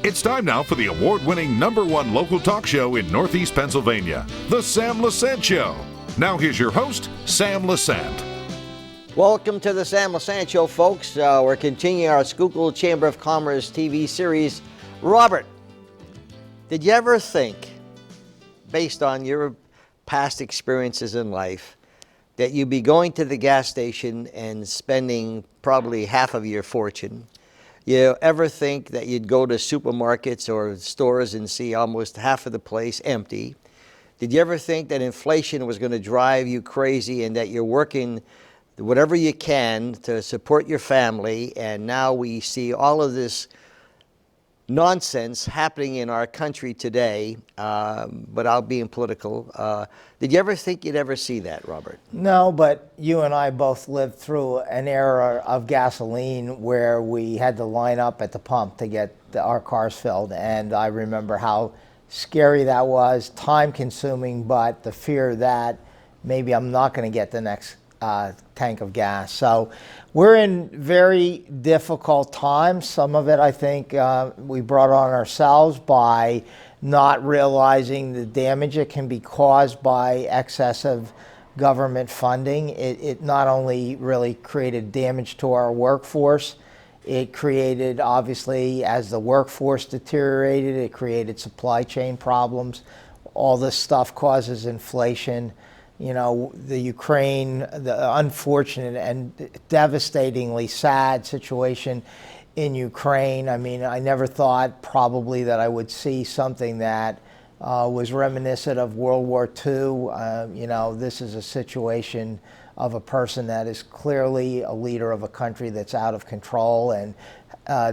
It's time now for the award-winning #1 local talk show in Northeast Pennsylvania, The Sam Lesante Show. Now here's your host, Sam Lesante. Welcome to The Sam Lesante Show, folks. We're continuing our Schuylkill Chamber of Commerce TV series. Robert, did you ever think, based on your past experiences in life, that you'd be going to the gas station and spending probably half of your fortune? You ever think that you'd go to supermarkets or stores and see almost half of the place empty? Did you ever think that inflation was going to drive you crazy and that you're working whatever you can to support your family, and now we see all of this nonsense happening in our country today, without being political? Did you ever think you'd ever see that, Robert? No, but you and I both lived through an era of gasoline where we had to line up at the pump to get our cars filled, and I remember how scary that was, time-consuming, but the fear that maybe I'm not going to get the next tank of gas. So we're in very difficult times. Some of it, I think, we brought on ourselves by not realizing the damage that can be caused by excessive government funding. It not only really created damage to our workforce, it created, obviously, as the workforce deteriorated, it created supply chain problems. All this stuff causes inflation. You know, the Ukraine, the unfortunate and devastatingly sad situation in Ukraine. I mean, I never thought probably that I would see something that was reminiscent of World War II. You know, this is a situation of a person that is clearly a leader of a country that's out of control and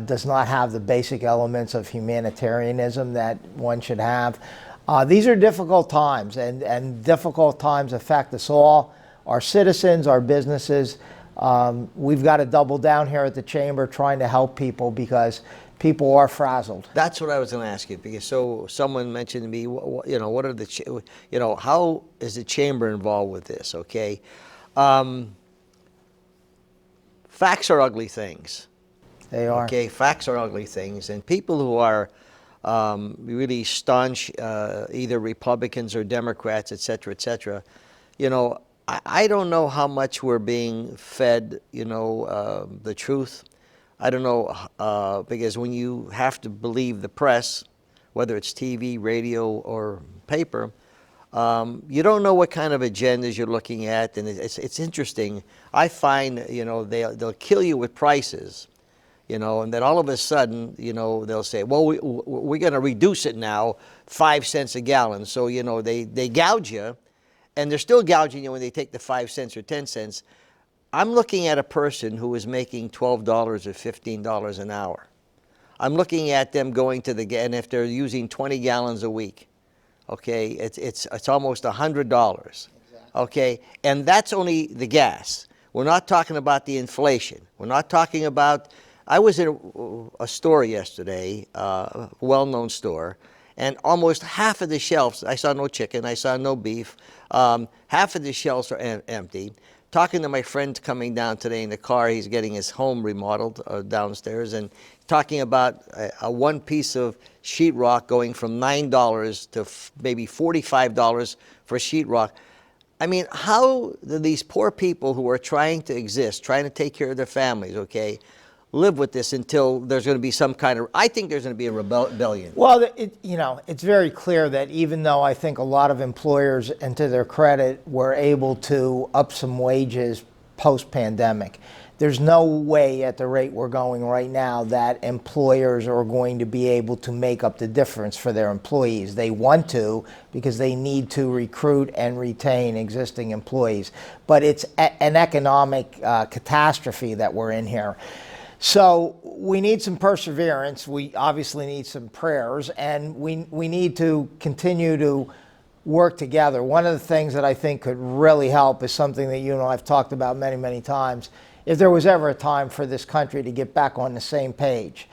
does not have the basic elements of humanitarianism that one should have. These are difficult times, and difficult times affect us all, our citizens, our businesses. We've got to double down here at the Chamber trying to help people because people are frazzled. That's what I was going to ask you, because someone mentioned to me, you know, what are the, you know, how is the Chamber involved with this, okay? Facts are ugly things. They are. Okay, facts are ugly things, and people who are really staunch, either Republicans or Democrats, et cetera, you know, I don't know how much we're being fed, you know, the truth. I don't know, because when you have to believe the press, whether it's TV, radio, or paper, you don't know what kind of agendas you're looking at, and it's interesting. I find, you know, they'll kill you with prices. You know, and then all of a sudden, you know, they'll say, well, we're going to reduce it now, 5 cents a gallon. So, you know, they gouge you, and they're still gouging you when they take the 5 cents or 10 cents. I'm looking at a person who is making $12 or $15 an hour. I'm looking at them going to and if they're using 20 gallons a week, okay, it's almost $100, exactly. Okay, and that's only the gas. We're not talking about the inflation. We're not talking about. I was in a store yesterday, a well-known store, and almost half of the shelves, I saw no chicken, I saw no beef, half of the shelves are empty. Talking to my friend coming down today in the car, he's getting his home remodeled downstairs, and talking about a one piece of sheetrock going from $9 to maybe $45 for sheetrock. I mean, how do these poor people who are trying to exist, trying to take care of their families, okay, live with this until there's going to be some kind of, I think there's going to be a rebellion. Well, you know, it's very clear that even though I think a lot of employers, and to their credit, were able to up some wages post-pandemic, there's no way at the rate we're going right now that employers are going to be able to make up the difference for their employees. They want to because they need to recruit and retain existing employees. But it's an economic catastrophe that we're in here. So we need some perseverance. We obviously need some prayers, and we need to continue to work together. One of the things that I think could really help is something that you and I have talked about many, many times. If there was ever a time for this country to get back on the same page,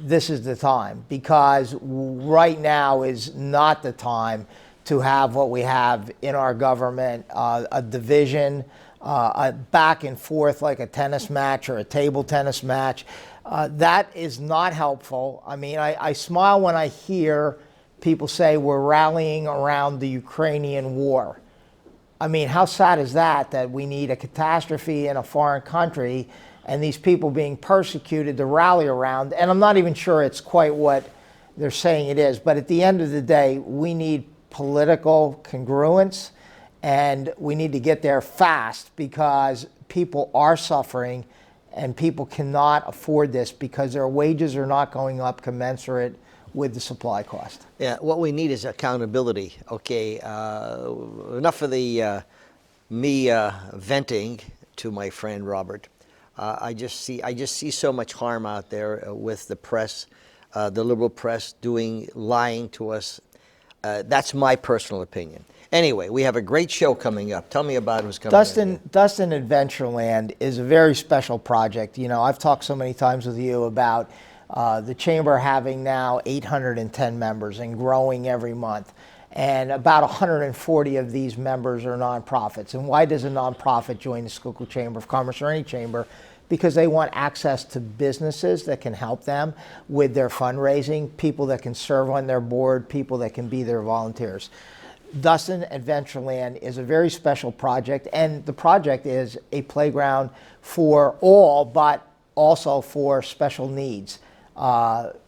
this is the time, because right now is not the time to have what we have in our government, a division, back and forth like a tennis match or a table tennis match. That is not helpful. I mean, I smile when I hear people say we're rallying around the Ukrainian war. I mean, how sad is that, that we need a catastrophe in a foreign country and these people being persecuted to rally around? And I'm not even sure it's quite what they're saying it is. But at the end of the day, we need political congruence, and we need to get there fast because people are suffering and people cannot afford this because their wages are not going up commensurate with the supply cost. Yeah, what we need is accountability. Okay, enough of the me venting to my friend Robert. I just see so much harm out there with the press, the liberal press lying to us. That's my personal opinion. Anyway, we have a great show coming up. Tell me about what's coming up. Dustin Adventureland is a very special project. You know, I've talked so many times with you about the Chamber having now 810 members and growing every month. And about 140 of these members are nonprofits. And why does a nonprofit join the Schuylkill Chamber of Commerce or any chamber? Because they want access to businesses that can help them with their fundraising, people that can serve on their board, people that can be their volunteers. Dustin Adventureland is a very special project, and the project is a playground for all, but also for special needs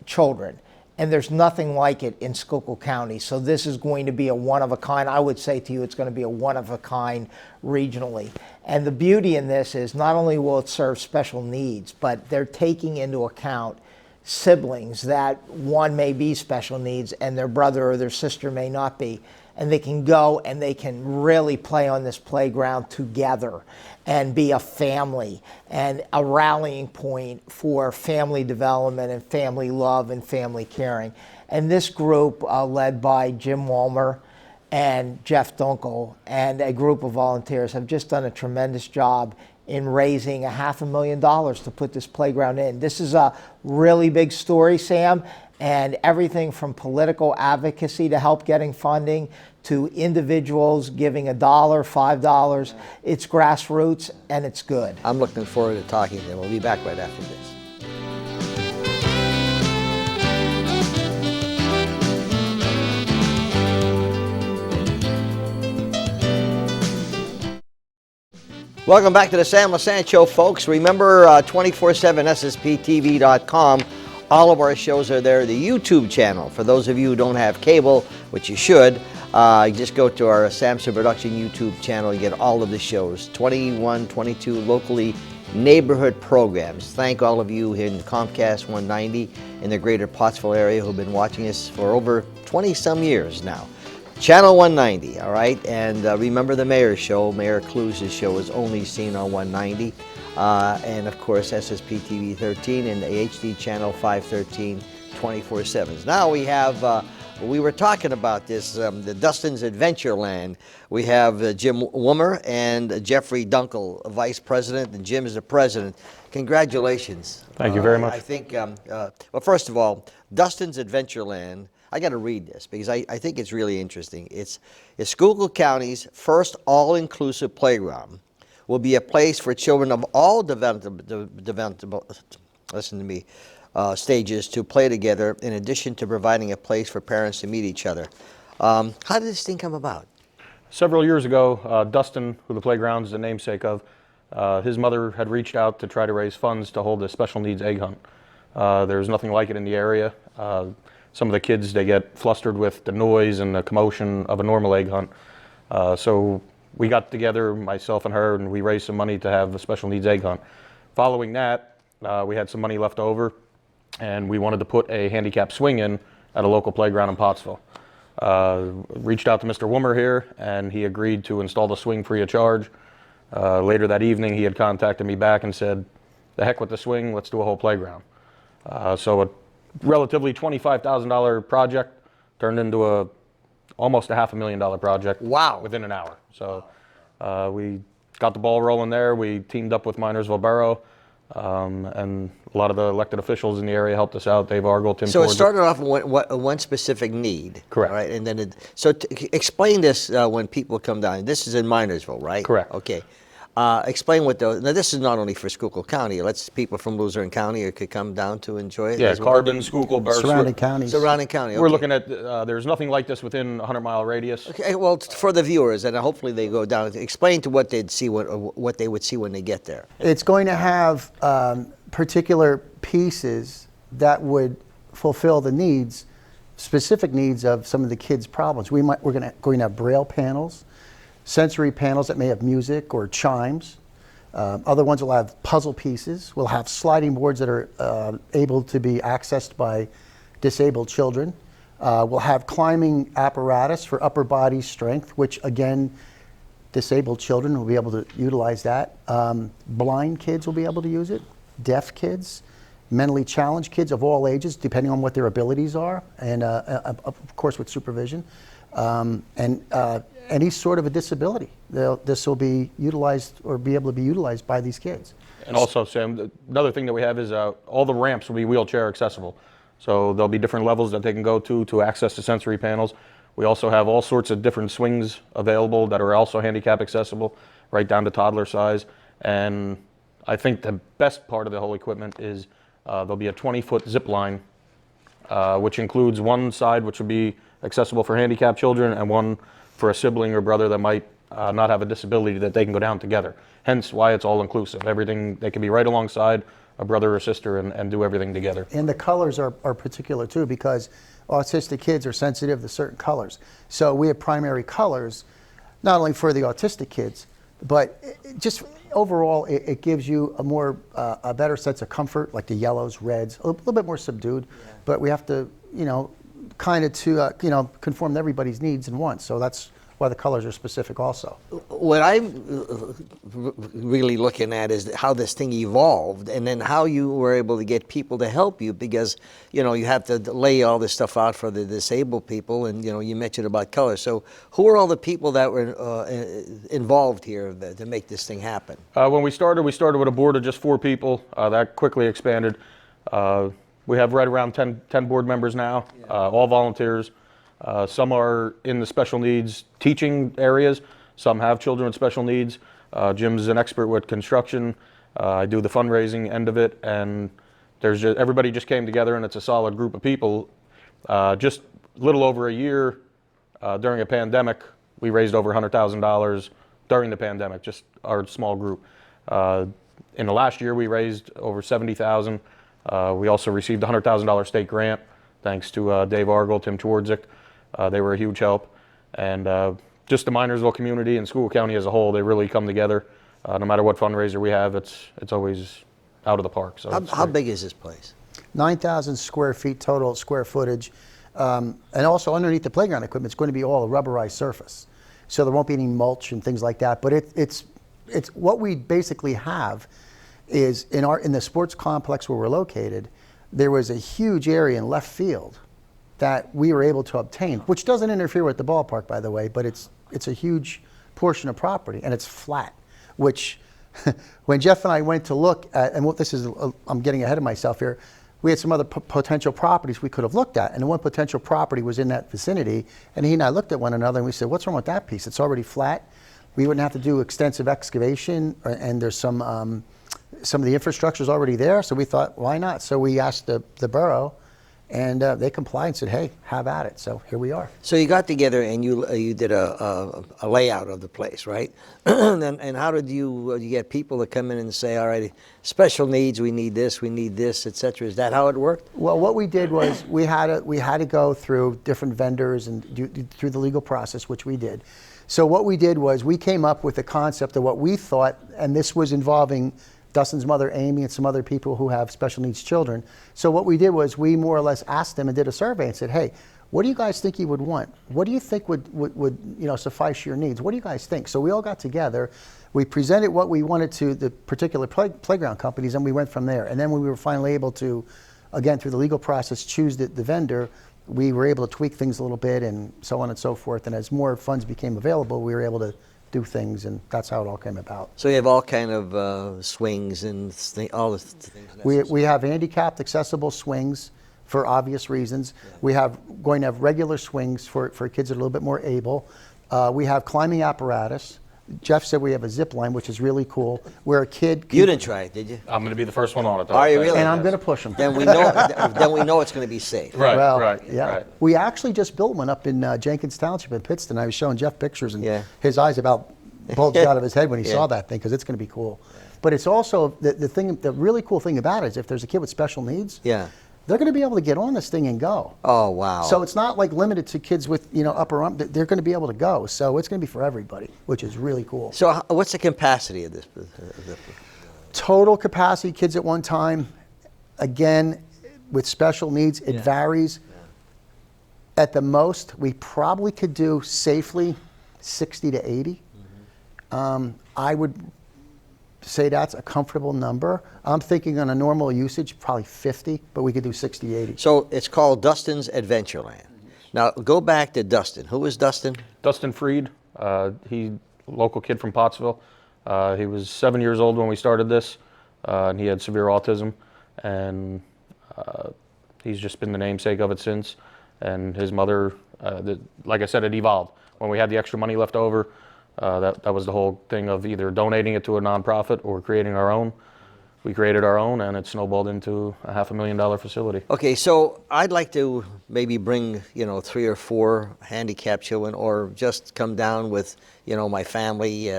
children. And there's nothing like it in Schuylkill County. So this is going to be a one-of-a-kind. I would say to you it's going to be a one-of-a-kind regionally. And the beauty in this is not only will it serve special needs, but they're taking into account siblings that one may be special needs and their brother or their sister may not be. And they can go and they can really play on this playground together and be a family and a rallying point for family development and family love and family caring. And this group, led by Jim Walmer and Jeff Dunkel and a group of volunteers, have just done a tremendous job in raising $500,000 to put this playground in. This is a really big story, Sam, and everything from political advocacy to help getting funding to individuals giving $1, $5. It's grassroots and it's good. I'm looking forward to talking to them. We'll be back right after this. Welcome back to the Sam Lesante Show, folks. Remember 247ssptv.com. All of our shows are there. The YouTube channel, for those of you who don't have cable, which you should, just go to our Samson Production YouTube channel and get all of the shows. 21, 22 locally neighborhood programs. Thank all of you in Comcast 190 in the greater Pottsville area who've been watching us for over 20-some years now. Channel 190, all right? And remember the Mayor's show. Mayor Cluse's show is only seen on 190. And of course, SSP TV 13 and the HD channel 513 24/7. Now we have, we were talking about this, the Dustin's Adventureland. We have Jim Woomer and Jeffrey Dunkel, Vice President, and Jim is the President. Congratulations. Thank you very much. I think, well, first of all, Dustin's Adventureland, I got to read this because I think it's really interesting. It's Schuylkill County's first all-inclusive playground. Will be a place for children of all stages to play together, in addition to providing a place for parents to meet each other. How did this thing come about? Several years ago, Dustin, who the playground is the namesake of, his mother had reached out to try to raise funds to hold a special needs egg hunt. There's nothing like it in the area. Some of the kids, they get flustered with the noise and the commotion of a normal egg hunt. So we got together, myself and her, and we raised some money to have a special needs egg hunt. Following that, we had some money left over, and we wanted to put a handicapped swing in at a local playground in Pottsville. Reached out to Mr. Woomer here, and he agreed to install the swing free of charge. Later that evening, he had contacted me back and said, the heck with the swing, let's do a whole playground. So a relatively $25,000 project turned into almost a $500,000 project. Wow. Within an hour. So we got the ball rolling there. We teamed up with Minersville Borough, and a lot of the elected officials in the area helped us out. Dave Argel, Tim So Ford. it started off with one specific need. Correct. Right? And then explain this when people come down. This is in Minersville, right? Correct. Okay. Explain what those. Now, this is not only for Schuylkill County. Let's people from Luzerne County could come down to enjoy it. Yeah, as well. Carbon, Schuylkill, Berks. Surrounding counties. Surrounding county. Okay. We're looking at, there's nothing like this within a 100-mile radius. Okay, well, for the viewers, and hopefully they go down. Explain to what they'd see, what they would see when they get there. It's going to have particular pieces that would fulfill the needs, specific needs of some of the kids' problems. We're going to have braille panels, sensory panels that may have music or chimes. Other ones will have puzzle pieces. We'll have sliding boards that are able to be accessed by disabled children. We'll have climbing apparatus for upper body strength, which again, disabled children will be able to utilize that. Blind kids will be able to use it. Deaf kids, mentally challenged kids of all ages, depending on what their abilities are, and of course with supervision. And any sort of a disability. This will be utilized or be able to be utilized by these kids. And also, Sam, another thing that we have is all the ramps will be wheelchair accessible. So there'll be different levels that they can go to access the sensory panels. We also have all sorts of different swings available that are also handicap accessible, right down to toddler size. And I think the best part of the whole equipment is there'll be a 20-foot zip line, which includes one side which will be accessible for handicapped children and one for a sibling or brother that might not have a disability that they can go down together. Hence why it's all inclusive. Everything, they can be right alongside a brother or sister and do everything together. And the colors are particular too, because autistic kids are sensitive to certain colors. So we have primary colors, not only for the autistic kids, but just overall it gives you a better sense of comfort, like the yellows, reds, a little bit more subdued. Yeah. But we have to, kind of to conform to everybody's needs and wants. So that's why the colors are specific also. What I'm really looking at is how this thing evolved, and then how you were able to get people to help you, because you have to lay all this stuff out for the disabled people, and you mentioned about colors. So who are all the people that were involved here to make this thing happen? When we started with a board of just 4 people. That quickly expanded. We have right around 10 board members now, all volunteers. Some are in the special needs teaching areas. Some have children with special needs. Jim's an expert with construction. I do the fundraising end of it, and everybody just came together, and it's a solid group of people. Just a little over a year during a pandemic, we raised over $100,000 during the pandemic, just our small group. In the last year, we raised over $70,000. We also received a $100,000 state grant, thanks to Dave Argel, Tim Twardzik. They were a huge help. And just the Minersville community and Schuylkill County as a whole, they really come together. No matter what fundraiser we have, it's always out of the park. So how big is this place? 9,000 square feet total square footage. And also underneath the playground equipment, it's going to be all a rubberized surface. So there won't be any mulch and things like that. But it's what we basically have is in the sports complex where we're located, there was a huge area in left field that we were able to obtain, which doesn't interfere with the ballpark, by the way, but it's a huge portion of property, and it's flat, which when Jeff and I went to look at, and what this is, I'm getting ahead of myself here, we had some other potential properties we could have looked at, and the one potential property was in that vicinity, and he and I looked at one another and we said, what's wrong with that piece? It's already flat. We wouldn't have to do extensive excavation, and there's some of the infrastructure is already there, so we thought, why not? So we asked the borough, and they complied and said, hey, have at it. So here we are. So you got together and you did a layout of the place, right? and how did you get people to come in and say, all right, special needs, we need this, et cetera? Is that how it worked? Well, what we did was we had to go through different vendors and through the legal process, which we did. So what we did was we came up with a concept of what we thought, and this was involving Dustin's mother, Amy, and some other people who have special needs children. So what we did was we more or less asked them and did a survey and said, hey, what do you guys think you would want? What do you think would suffice your needs? What do you guys think? So we all got together. We presented what we wanted to the particular playground companies, and we went from there. And then when we were finally able to, again, through the legal process, choose the vendor, we were able to tweak things a little bit and so on and so forth. And as more funds became available, we were able to do things, and that's how it all came about. So you have all kind of swings and all the things necessary. We have handicapped accessible swings for obvious reasons. Yeah. We have going to have regular swings for kids that are a little bit more able. We have climbing apparatus. Jeff said we have a zip line, which is really cool, where a kid. You didn't try it, did you? I'm going to be the first one on it. Though. Are you really? And I'm going to push them. Then we know it's going to be safe. Right, Well, right, yeah. right. We actually just built one up in Jenkins Township in Pittston. I was showing Jeff pictures, and Yeah. his eyes about bulged out of his head when he Yeah. saw that thing, because it's going to be cool. But it's also, the really cool thing about it is if there's a kid with special needs, Yeah. they're going to be able to get on this thing and go. Oh, wow. So it's not like limited to kids with, upper arm. They're going to be able to go. So it's going to be for everybody, which is really cool. So what's the capacity of this? Total capacity, kids at one time, again, with special needs, it varies. At the most, we probably could do safely 60 to 80. I would say that's a comfortable number. I'm thinking on a normal usage, probably 50, but we could do 60, 80. So it's called Dustin's Adventureland. Now go back to Dustin. Who is Dustin? Dustin Freed, he local kid from Pottsville. He was 7 years old when we started this, and he had severe autism, and he's just been the namesake of it since. And his mother, like I said, it evolved. When we had the extra money left over, that was the whole thing of either donating it to a nonprofit or creating our own. We created our own, and it snowballed into a $500,000 facility. Okay, so I'd like to maybe bring 3 or 4 handicapped children, or just come down with my family.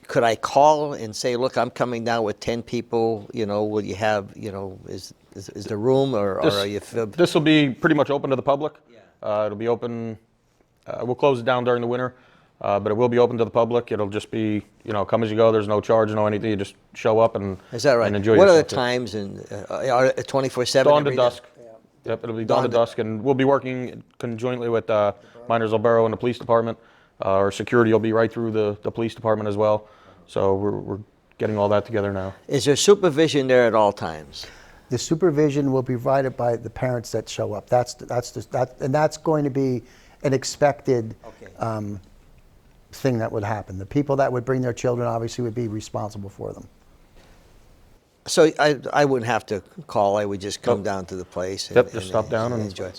Could I call and say, look, I'm coming down with 10 people? Will you have is the room, or are you? This will be pretty much open to the public. It'll be open. We'll close it down during the winter, but it will be open to the public. It'll just be, come as you go. There's no charge, no anything. You just show up and Is that right? And enjoy What are the yourself. times? And are 24/7? Dawn to every day? dusk. Yep, it'll be dawn to dusk, and we'll be working conjointly with Minersville Borough and the police department. Our security will be right through the police department as well. So we're getting all that together now. Is there supervision there at all times? The supervision will be provided by the parents that show up. And that's going to be an expected thing that would happen. The people that would bring their children obviously would be responsible for them. So I wouldn't have to call. I would just come down to the place. Yep, just stop down and enjoy.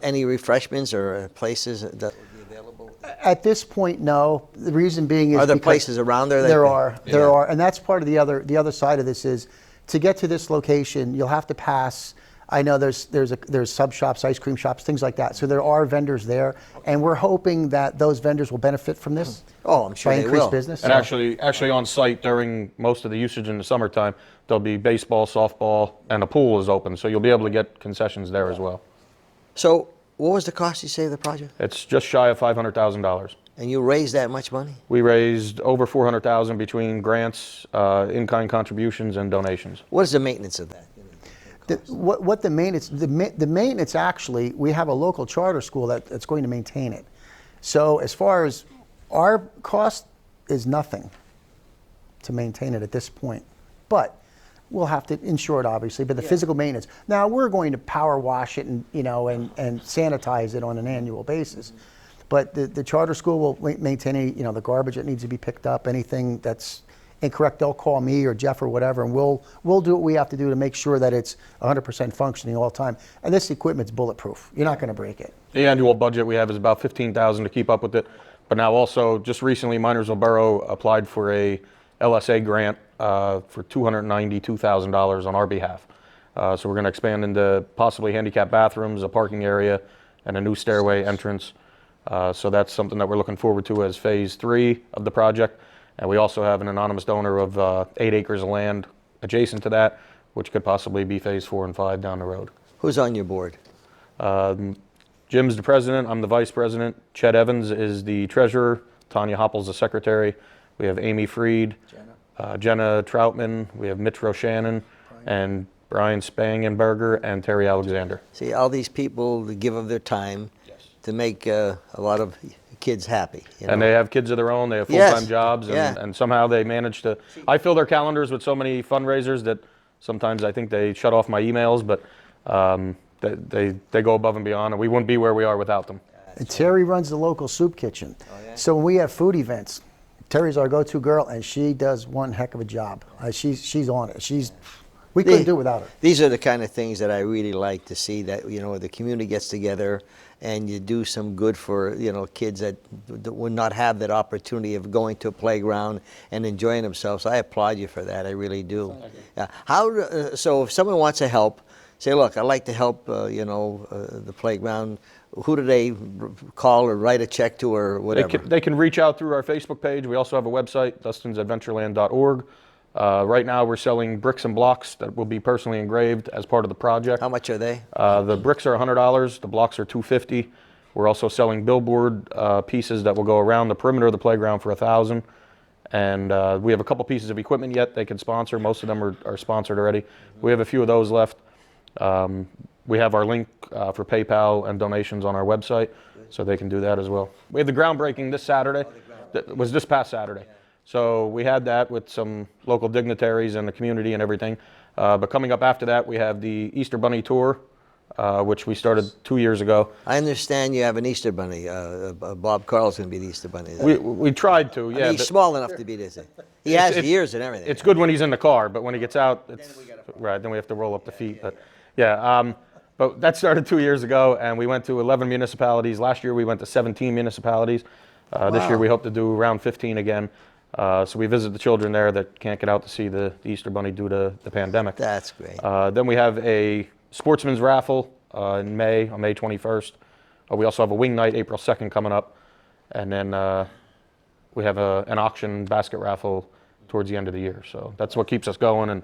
Any refreshments or places that would be available? At this point, no. The reason being is Are there because places around there? There are, and that's part of the other side of this is to get to this location, you'll have to pass. I know there's sub shops, ice cream shops, things like that. So there are vendors there, and we're hoping that those vendors will benefit from this. Oh, I'm sure by they increased will. business. And actually on site during most of the usage in the summertime, there'll be baseball, softball, and a pool is open. So you'll be able to get concessions there as well. So what was the cost, you say, of the project? It's just shy of $500,000. And you raised that much money? We raised over $400,000 between grants, in-kind contributions, and donations. What is the maintenance of that? What the maintenance? The maintenance actually, we have a local charter school that's going to maintain it. So as far as our cost is nothing to maintain it at this point, but we'll have to insure it obviously. But the physical maintenance. Now we're going to power wash it and and sanitize it on an annual basis. But the charter school will maintain any the garbage that needs to be picked up, anything that's incorrect, they'll call me or Jeff or whatever, and we'll do what we have to do to make sure that it's 100% functioning all the time. And this equipment's bulletproof. You're not going to break it. The annual budget we have is about $15,000 to keep up with it. But now also, just recently, Minersville Borough applied for a LSA grant for $292,000 on our behalf. So we're going to expand into possibly handicapped bathrooms, a parking area, and a new stairway entrance. So that's something that we're looking forward to as phase 3 of the project. And we also have an anonymous donor of 8 acres of land adjacent to that, which could possibly be phase 4 and 5 down the road. Who's on your board? Jim's the president, I'm the vice president. Chet Evans is the treasurer. Tanya Hoppel's the secretary. We have Amy Freed, Jenna Troutman, we have Mitch Roshannon, and Brian Spangenberger and Terry Alexander. See, all these people give of their time to make a lot of kids happy. And they have kids of their own, they have full-time jobs, and, Yeah. and somehow they manage to... I fill their calendars with so many fundraisers that sometimes I think they shut off my emails, but they go above and beyond, and we wouldn't be where we are without them. And Terry runs the local soup kitchen. So when we have food events, Terry's our go-to girl, and she does one heck of a job. She's on it. We couldn't do it without her. These are the kind of things that I really like to see, that, you know, the community gets together and you do some good for, you know, kids that would not have that opportunity of going to a playground and enjoying themselves. I applaud you for that. I really do. Yeah. So if someone wants to help, say, look, I'd like to help, the playground. Who do they call or write a check to or whatever? They can reach out through our Facebook page. We also have a website, dustinsadventureland.org. Right now we're selling bricks and blocks that will be personally engraved as part of the project. How much are they? The bricks are $100, the blocks are $250. We're also selling billboard pieces that will go around the perimeter of the playground for $1,000. And we have a couple pieces of equipment yet they can sponsor. Most of them are sponsored already. We have a few of those left. We have our link for PayPal and donations on our website, so they can do that as well. We have the groundbreaking this Saturday. That was this past Saturday. So we had that with some local dignitaries and the community and everything. But coming up after that, we have the Easter Bunny Tour, which we started 2 years ago. I understand you have an Easter Bunny. Bob Carl's going to be the Easter Bunny. We tried to, yeah. He's small enough to be this. He has ears and everything. It's good when he's in the car, but when he gets out, then we have to roll up the feet. But yeah, but that started 2 years ago, and we went to 11 municipalities. Last year we went to 17 municipalities. This year we hope to do around 15 again. So we visit the children there that can't get out to see the Easter Bunny due to the pandemic. That's great. Then we have a sportsman's raffle in May, on May 21st. We also have a wing night, April 2nd coming up. And then we have an auction basket raffle towards the end of the year. So that's what keeps us going and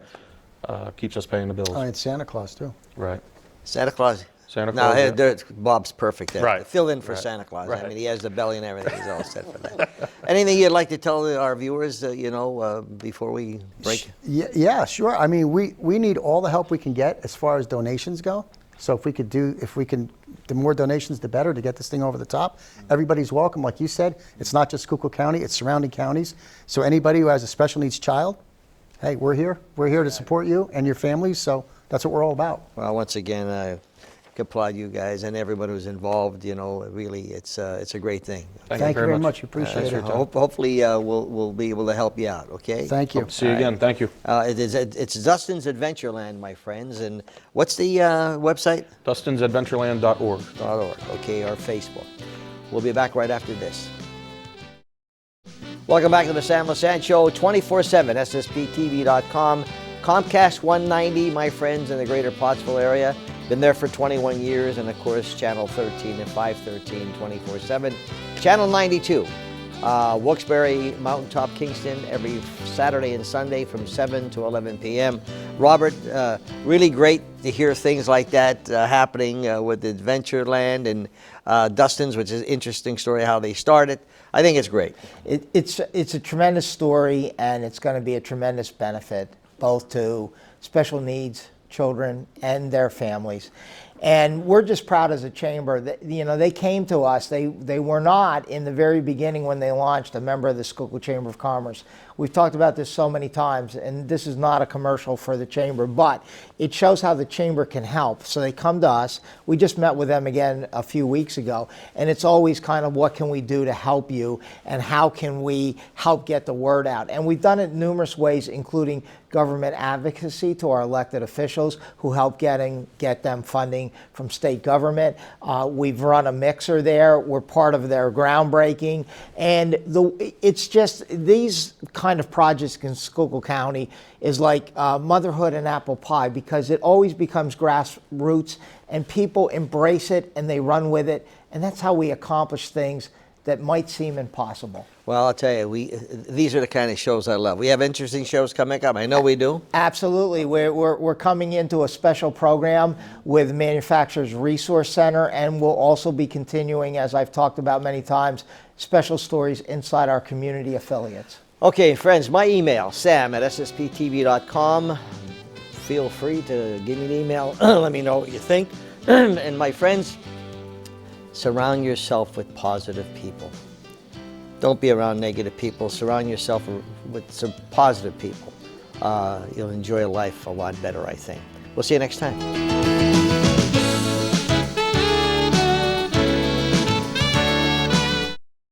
keeps us paying the bills. Oh, and Santa Claus, too. Right. Santa Claus. Santa Claus, No, Bob's perfect there. Right. Fill in for Right. Santa Claus. I Right. mean, he has the belly and everything. He's all set for that. Anything you'd like to tell our viewers, before we break? Yeah, sure. I mean, we need all the help we can get as far as donations go. So the more donations, the better to get this thing over the top. Everybody's welcome. Like you said, it's not just Schuylkill County, it's surrounding counties. So anybody who has a special needs child, hey, we're here. We're here to support you and your families. So that's what we're all about. Well, once again, I applaud you guys and everyone who's involved. Really, it's a great thing. Thank you very much. Appreciate it. Hopefully, we'll be able to help you out. Okay. Thank you. See you again. Thank you. It's Dustin's Adventureland, my friends. And what's the website? Dustin'sAdventureland.org. Okay, or Facebook. We'll be back right after this. Welcome back to the Sam Lesante Show, 24/7, SSPTV.com. Comcast 190, my friends in the greater Pottsville area. Been there for 21 years, and of course, Channel 13 and 513, 24/7. Channel 92, Wilkes-Barre, Mountaintop, Kingston, every Saturday and Sunday from 7 to 11 p.m. Robert, really great to hear things like that happening with Adventureland and Dustin's, which is an interesting story how they started. I think it's great. It's a tremendous story, and it's going to be a tremendous benefit both to special needs children and their families. And we're just proud as a chamber that, they came to us. They were not, in the very beginning when they launched, a member of the Schuylkill Chamber of Commerce. We've talked about this so many times, and this is not a commercial for the chamber, but it shows how the chamber can help. So they come to us. We just met with them again a few weeks ago, and it's always kind of, what can we do to help you, and how can we help get the word out? And we've done it in numerous ways, including government advocacy to our elected officials who help get them funding from state government. We've run a mixer there. We're part of their groundbreaking. And it's just these kind of projects in Schuylkill County is like motherhood and apple pie, because it always becomes grassroots and people embrace it and they run with it. And that's how we accomplish things that might seem impossible. Well, I'll tell you, these are the kind of shows I love. We have interesting shows coming up. I know we do. Absolutely. We're coming into a special program with Manufacturers Resource Center, and we'll also be continuing, as I've talked about many times, special stories inside our community affiliates. Okay, friends, my email, sam@ssptv.com. Feel free to give me an email. Let me know what you think. And my friends, surround yourself with positive people. Don't be around negative people. Surround yourself with some positive people. You'll enjoy life a lot better, I think. We'll see you next time.